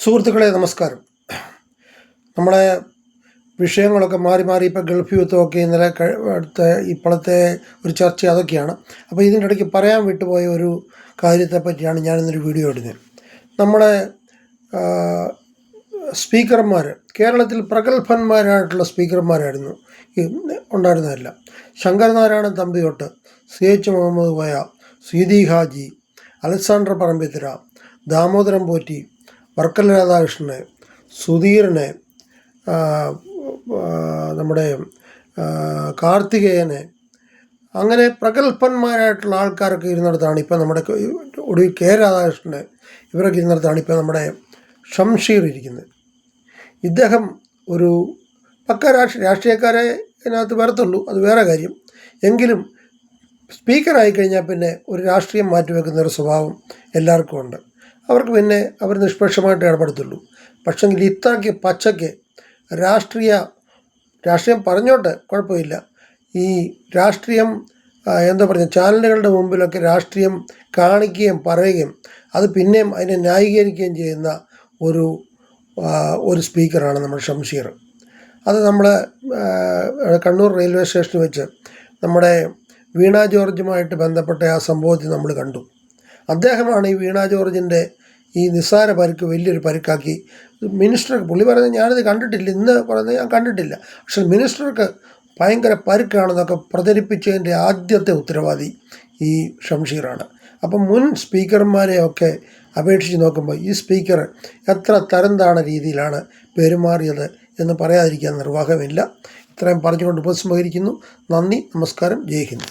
സുഹൃത്തുക്കളെ നമസ്കാരം. നമ്മളെ വിഷയങ്ങളൊക്കെ മാറി മാറി ഇപ്പോൾ ഗൾഫ് യുദ്ധമൊക്കെ ഇന്നലെ ഇപ്പോഴത്തെ ഒരു ചർച്ച അതൊക്കെയാണ്. അപ്പോൾ ഇതിൻ്റെ ഇടയ്ക്ക് പറയാൻ വിട്ടുപോയ ഒരു കാര്യത്തെ പറ്റിയാണ് ഞാനിന്നൊരു വീഡിയോ ഇടുന്നത്. നമ്മുടെ സ്പീക്കർമാർ കേരളത്തിൽ പ്രഗത്ഭന്മാരായിട്ടുള്ള സ്പീക്കർമാരായിരുന്നു ഉണ്ടായിരുന്നതല്ല. ശങ്കരനാരായണൻ തമ്പി തൊട്ട് CH മുഹമ്മദ് കോയ, സീതി ഹാജി, അലക്സാണ്ടർ പറമ്പിത്തിര, ദാമോദരൻ പോറ്റി, വർക്കല രാധാകൃഷ്ണനെ, സുധീരനെ, നമ്മുടെ കാർത്തികേയനെ, അങ്ങനെ പ്രഗത്ഭന്മാരായിട്ടുള്ള ആൾക്കാരൊക്കെ ഇരുന്നിടത്താണ് ഇപ്പം നമ്മുടെ ഒടുവിൽ രാധാകൃഷ്ണനെ ഇവരൊക്കെ ഇരുന്നിടത്താണ് ഇപ്പം നമ്മുടെ ഷംഷീർ ഇരിക്കുന്നത്. ഇദ്ദേഹം ഒരു പക്ക രാഷ്ട്രീയക്കാരെ ഇതിനകത്ത് വരത്തുള്ളൂ, അത് വേറെ കാര്യം. എങ്കിലും സ്പീക്കറായി കഴിഞ്ഞാൽ പിന്നെ ഒരു രാഷ്ട്രീയം മാറ്റിവെക്കുന്ന ഒരു സ്വഭാവം എല്ലാവർക്കും ഉണ്ട്. അവർക്ക് പിന്നെ അവർ നിഷ്പക്ഷമായിട്ട് ഇടപെടത്തുള്ളൂ. പക്ഷെങ്കിൽ ഇത്രയ്ക്ക് പച്ചയ്ക്ക് രാഷ്ട്രീയം പറഞ്ഞോട്ടെ, കുഴപ്പമില്ല. ഈ രാഷ്ട്രീയം എന്താ പറയുക, ചാനലുകളുടെ മുമ്പിലൊക്കെ രാഷ്ട്രീയം കാണിക്കുകയും പറയുകയും അത് പിന്നെയും അതിനെ ന്യായീകരിക്കുകയും ചെയ്യുന്ന ഒരു സ്പീക്കറാണ് നമ്മുടെ ഷംഷീർ. അത് നമ്മൾ കണ്ണൂർ റെയിൽവേ സ്റ്റേഷനിൽ വെച്ച് നമ്മുടെ വീണ ജോർജുമായിട്ട് ബന്ധപ്പെട്ട ആ സംഭവത്തിൽ നമ്മൾ കണ്ടു. അദ്ദേഹമാണ് ഈ വീണ ജോർജിൻ്റെ ഈ നിസ്സാര പരുക്ക് വലിയൊരു പരുക്കാക്കി മിനിസ്റ്റർക്ക്, പുള്ളി പറയുന്നത് ഞാനിത് കണ്ടിട്ടില്ല, ഇന്ന് പറയുന്നത് ഞാൻ കണ്ടിട്ടില്ല, പക്ഷെ മിനിസ്റ്റർക്ക് ഭയങ്കര പരുക്കാണെന്നൊക്കെ പ്രചരിപ്പിച്ചതിൻ്റെ ആദ്യത്തെ ഉത്തരവാദി ഈ ഷംഷീറാണ്. അപ്പം മുൻ സ്പീക്കർമാരെയൊക്കെ അപേക്ഷിച്ച് നോക്കുമ്പോൾ ഈ സ്പീക്കർ എത്ര തരം താണ രീതിയിലാണ് പെരുമാറിയത് എന്ന് പറയാതിരിക്കാൻ നിർവാഹമില്ല. ഇത്രയും പറഞ്ഞുകൊണ്ട് ഉപസംഹരിക്കുന്നു. നന്ദി, നമസ്കാരം, ജയ് ഹിന്ദ്.